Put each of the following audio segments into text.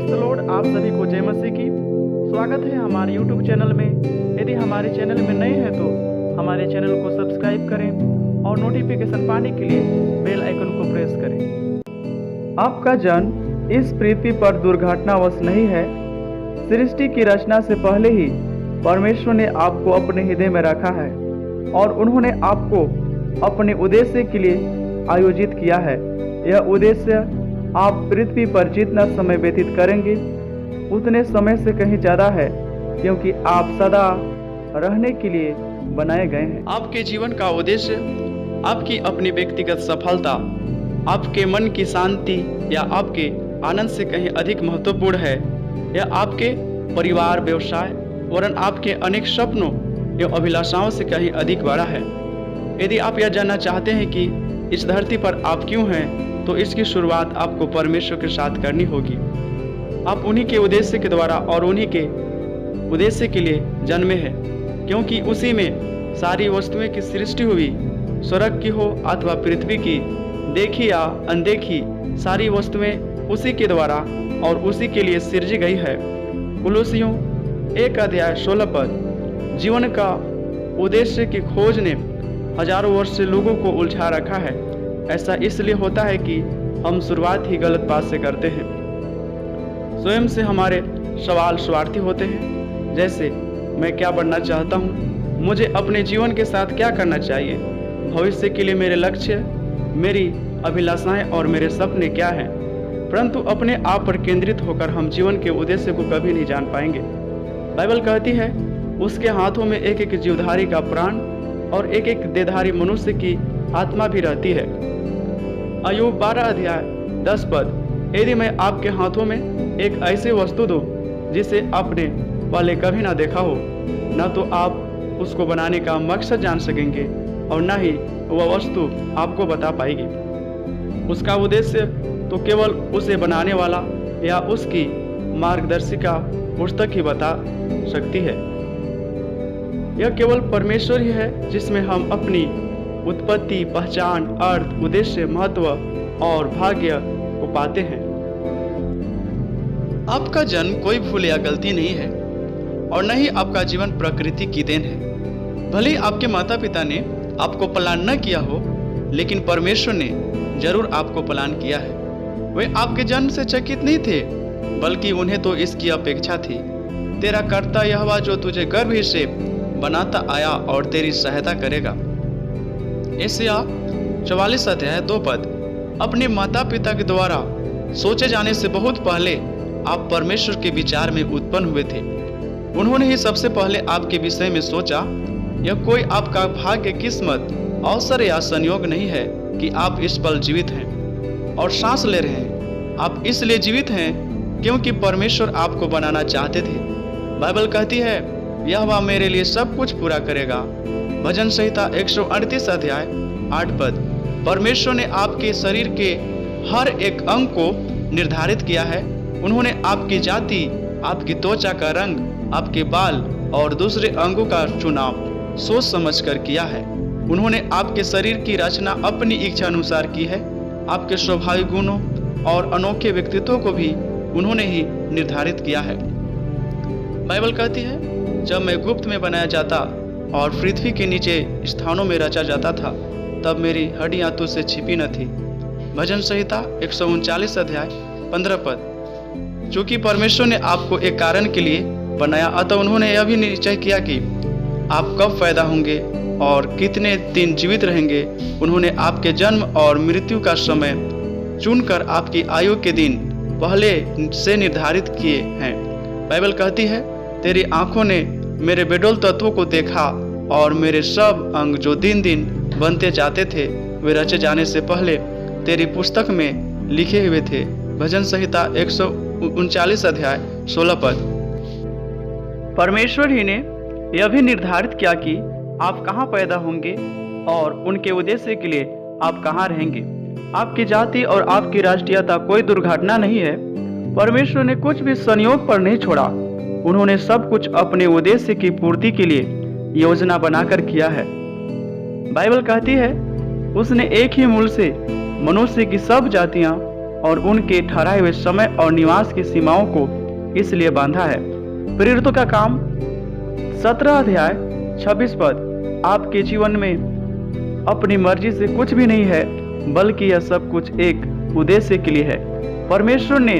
Praise the Lord. आप सभी को जय मसीह की स्वागत है हमारे YouTube चैनल में। यदि हमारे चैनल में नए हैं तो हमारे चैनल को सब्सक्राइब करें और नोटिफिकेशन पाने के लिए बेल आइकन को प्रेस करें। आपका जन्म इस पृथ्वी पर दुर्घटनावश नहीं है। सृष्टि की रचना से पहले ही परमेश्वर ने आपको अपने हृदय में रखा है और उन्होंने आपको अपने उद्देश्य के लिए आयोजित किया है। यह उद्देश्य आप पृथ्वी पर जितना समय व्यतीत करेंगे उतने समय से कहीं ज़्यादा है, क्योंकि आप सदा रहने के लिए बनाए गए हैं। आपके जीवन का उद्देश्य आपकी अपनी व्यक्तिगत सफलता, आपके मन की शांति या आपके आनंद से कहीं अधिक महत्वपूर्ण है। यह आपके परिवार, व्यवसाय वरन आपके अनेक सपनों एवं अभिलाषाओं से कहीं अधिक बड़ा है। यदि आप यह जानना चाहते हैं कि इस धरती पर आप क्यों हैं, तो इसकी शुरुआत आपको परमेश्वर के साथ करनी होगी। आप उन्हीं के उद्देश्य के द्वारा और उन्हीं के उद्देश्य के लिए जन्मे हैं, क्योंकि उसी में सारी वस्तुएं की सृष्टि हुई, स्वर्ग की हो अथवा पृथ्वी की, देखी या अनदेखी, सारी वस्तुएं उसी के द्वारा और उसी के लिए सृजी गई है। कुलुसियों 1:16 पद। जीवन का उद्देश्य की खोज ने हजारों वर्ष से लोगों को उलझा रखा है। ऐसा इसलिए होता है कि हम शुरुआत ही गलत बात से करते हैं। स्वयं से हमारे सवाल स्वार्थी होते हैं, जैसे मैं क्या बनना चाहता हूँ, मुझे अपने जीवन के साथ क्या करना चाहिए, भविष्य के लिए मेरे लक्ष्य, मेरी अभिलाषाएं और मेरे सपने क्या हैं। परंतु अपने आप पर केंद्रित होकर हम जीवन के उद्देश्य को कभी नहीं जान पाएंगे। बाइबल कहती है उसके हाथों में एक एक जीवधारी का प्राण और एक एक देहधारी मनुष्य की आत्मा भी रहती है। अय्यूब 12:10 पद। यदि मैं आपके हाथों में एक ऐसी वस्तु दूं जिसे आपने पहले कभी ना देखा हो, न तो आप उसको बनाने का मकसद जान सकेंगे और न ही वह वस्तु आपको बता पाएगी। उसका उद्देश्य तो केवल उसे बनाने वाला या उसकी मार्गदर्शिका पुस्तक ही बता सकती है। यह केवल परमेश्वर ही है जिसमें हम अपनी उत्पत्ति, पहचान, अर्थ, उद्देश्य, महत्व और भाग्य को पाते हैं। आपका जन्म कोई भूल या गलती नहीं है और न ही आपका जीवन प्रकृति की देन है। भले ही आपके माता पिता ने आपको प्लान न किया हो, लेकिन परमेश्वर ने जरूर आपको प्लान किया है। वे आपके जन्म से चकित नहीं थे, बल्कि उन्हें तो इसकी अपेक्षा थी। तेरा कर्ता यहोवा जो तुझे गर्भ ही से बनाता आया और तेरी सहायता करेगा। यशायाह 44:2 पद। अपने माता पिता के द्वारा सोचे जाने से बहुत पहले आप परमेश्वर के विचार में उत्पन्न हुए थे। उन्होंने ही सबसे पहले आपके विषय में सोचा। यह कोई आपका भाग्य, किस्मत, अवसर या संयोग नहीं है कि आप इस पल जीवित हैं और सांस ले रहे हैं। आप इसलिए जीवित हैं क्योंकि परमेश्वर आपको बनाना चाहते थे। बाइबल कहती है यहोवा मेरे लिए सब कुछ पूरा करेगा। भजन संहिता 138:8 पद। परमेश्वर ने आपके शरीर के हर एक अंग को निर्धारित किया है। उन्होंने आपकी जाति, आपकी त्वचा का रंग, आपके बाल और दूसरे अंगों का चुनाव सोच समझकर किया है। उन्होंने आपके शरीर की रचना अपनी इच्छा अनुसार की है। आपके स्वाभाविक गुणों और अनोखे व्यक्तित्व को भी उन्होंने ही निर्धारित किया है। बाइबल कहती है जब मैं गुप्त में बनाया जाता और पृथ्वी के नीचे स्थानों में रचा जाता था, तब मेरी हड्डियां तुझसे छिपी न थी। भजन संहिता 139:15 पद। चूंकि परमेश्वर ने आपको एक कारण के लिए बनाया, अतः उन्होंने यह भी निश्चय किया कि आप कब पैदा होंगे और कितने दिन जीवित रहेंगे। उन्होंने आपके जन्म और मृत्यु का समय चुनकर आपकी आयु के दिन पहले से निर्धारित किए हैं। बाइबल कहती है तेरी आंखों ने मेरे बेडोल तत्वों को देखा और मेरे सब अंग जो दिन दिन बनते जाते थे, वे रचे जाने से पहले तेरी पुस्तक में लिखे हुए थे। भजन संहिता 139:16 पद। परमेश्वर ही ने यह भी निर्धारित किया कि आप कहाँ पैदा होंगे और उनके उद्देश्य के लिए आप कहाँ रहेंगे। आपकी जाति और आपकी राष्ट्रीयता कोई दुर्घटना नहीं है। परमेश्वर ने कुछ भी संयोग पर नहीं छोड़ा। उन्होंने सब कुछ अपने उद्देश्य की पूर्ति के लिए योजना बनाकर किया है। बाइबल कहती है उसने एक ही मूल से मनुष्य की सब जातियां और उनके ठहराए हुए समय और निवास की सीमाओं को इसलिए बांधा है। प्रेरितों का काम 17 अध्याय 26 पद। आपके जीवन में अपनी मर्जी से कुछ भी नहीं है, बल्कि यह सब कुछ एक उद्देश्य के लिए है। परमेश्वर ने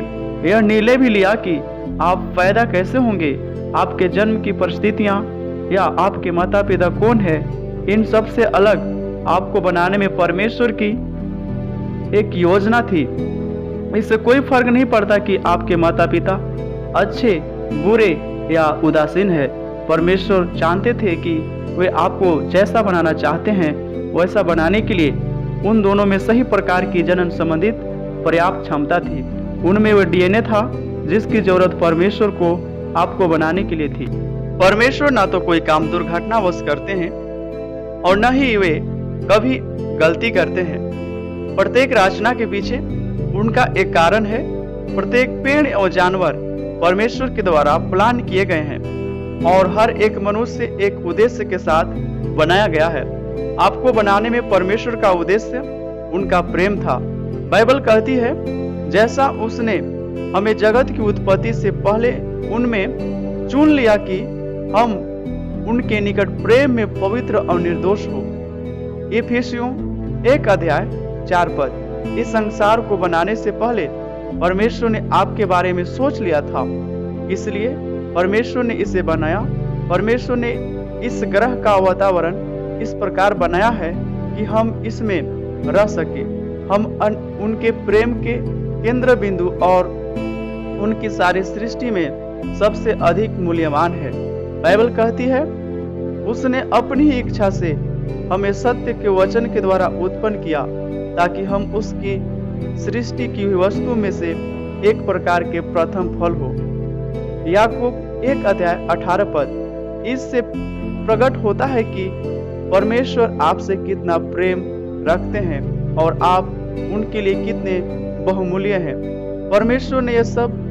यह निर्णय भी लिया कि आप पैदा कैसे होंगे, आपके जन्म की परिस्थितियां या आपके माता पिता कौन है, इन सब से अलग आपको बनाने में परमेश्वर की एक योजना थी। इससे कोई फर्क नहीं पड़ता कि आपके माता पिता अच्छे, बुरे या उदासीन है। परमेश्वर जानते थे कि वे आपको जैसा बनाना चाहते हैं, वैसा बनाने के लिए उन दोनों में सही प्रकार की जनन संबंधित पर्याप्त क्षमता थी। उनमें वह डीएनए था जिसकी जरूरत परमेश्वर को आपको बनाने के लिए थी। परमेश्वर ना तो कोई काम दुर्घटनावश करते हैं और न ही वे कभी गलती करते हैं। प्रत्येक रचना के पीछे उनका एक कारण है। प्रत्येक पेड़ और जानवर परमेश्वर के द्वारा प्लान किए गए हैं और हर एक मनुष्य एक उद्देश्य के साथ बनाया गया है। आपको बनाने में परमेश्वर का उद्देश्य उनका प्रेम था। बाइबल कहती है, जैसा उसने हमें जगत की उत्पत्ति से पहले उनमें चुन लिया कि हम उनके निकट प्रेम में पवित्र और निर्दोष हो। इफिसियों 1 अध्याय 4 पद। इस संसार को बनाने से पहले परमेश्वर ने आपके बारे में सोच लिया था, इसलिए परमेश्वर ने इसे बनाया। परमेश्वर ने इस ग्रह का वातावरण इस प्रकार बनाया है कि हम इसमें रह सके। हम उनके प्रेम के केंद्र बिंदु और उनकी सारी सृष्टि में सबसे अधिक मूल्यवान है। बाइबल कहती है, उसने अपनी ही इच्छा से हमें सत्य के वचन के द्वारा उत्पन्न किया ताकि हम उसकी सृष्टि की वस्तु में से एक प्रकार के प्रथम फल हो। याकूब 1 अध्याय 18 पद। इससे प्रकट होता है कि परमेश्वर आपसे कितना प्रेम रखते हैं और आप उनके लिए कितने बहुमूल्य हैं। परमेश्वर ने यह सब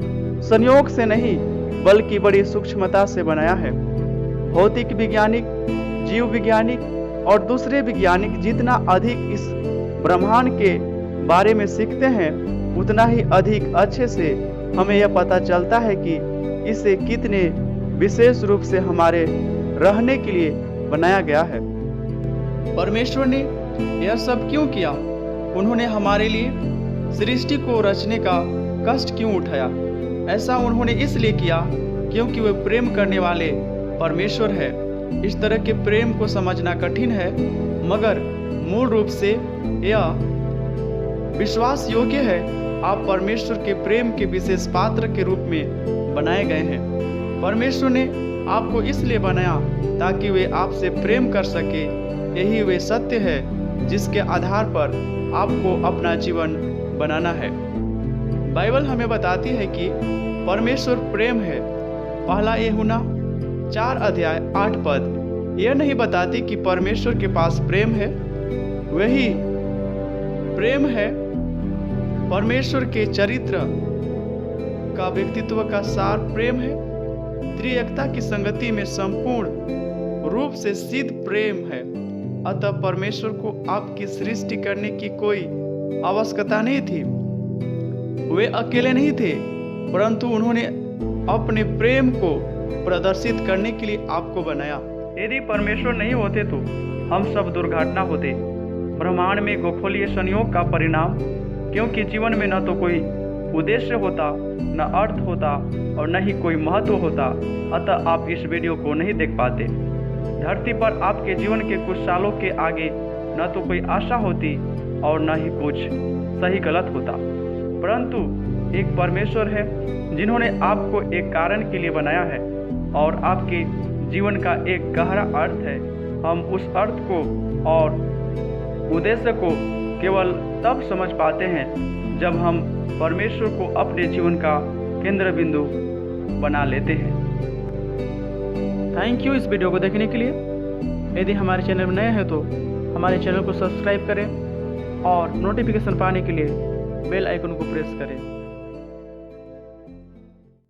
संयोग से नहीं बल्कि बड़ी सूक्ष्मता से बनाया है। भौतिक वैज्ञानिक, जीव वैज्ञानिक और दूसरे वैज्ञानिक जितना अधिक इस ब्रह्मांड के बारे में सीखते हैं, उतना ही अधिक अच्छे से हमें यह पता चलता है कि इसे कितने विशेष रूप से हमारे रहने के लिए बनाया गया है। परमेश्वर ने यह सब क्यों किया? उन्होंने हमारे लिए सृष्टि को रचने का कष्ट क्यों उठाया? ऐसा उन्होंने इसलिए किया क्योंकि वे प्रेम करने वाले परमेश्वर है। इस तरह के प्रेम को समझना कठिन है, मगर मूल रूप से यह विश्वास योग्य है। आप परमेश्वर के प्रेम के विशेष पात्र के रूप में बनाए गए हैं। परमेश्वर ने आपको इसलिए बनाया ताकि वे आपसे प्रेम कर सके। यही वे सत्य है जिसके आधार पर आपको अपना जीवन बनाना है। बाइबल हमें बताती है कि परमेश्वर प्रेम है। पहला यूहन्ना 4 अध्याय 8 पद यह नहीं बताती कि परमेश्वर के पास प्रेम है, वही प्रेम है परमेश्वर के चरित्र का व्यक्तित्व का सार प्रेम है। त्रिएकता की संगति में संपूर्ण रूप से सिद्ध प्रेम है। अतः परमेश्वर को आपकी सृष्टि करने की कोई आवश्यकता नहीं थी। वे अकेले नहीं थे, परंतु उन्होंने अपने प्रेम को प्रदर्शित करने के लिए आपको बनाया। यदि परमेश्वर नहीं होते तो हम सब दुर्घटना होते, ब्रह्मांड में गोखोलीय संयोग का परिणाम, क्योंकि जीवन में न तो कोई उद्देश्य होता, न अर्थ होता और न ही कोई महत्व होता। अतः आप इस वीडियो को नहीं देख पाते। धरती पर आपके जीवन के कुछ सालों के आगे न तो कोई आशा होती और न ही कुछ सही गलत होता, परंतु एक परमेश्वर है जिन्होंने आपको एक कारण के लिए बनाया है और आपके जीवन का एक गहरा अर्थ है। हम उस अर्थ को और उद्देश्य को केवल तब समझ पाते हैं जब हम परमेश्वर को अपने जीवन का केंद्र बिंदु बना लेते हैं। थैंक यू इस वीडियो को देखने के लिए। यदि हमारे चैनल में नए हैं तो हमारे चैनल को सब्सक्राइब करें और नोटिफिकेशन पाने के लिए बेल आइकन को प्रेस करें।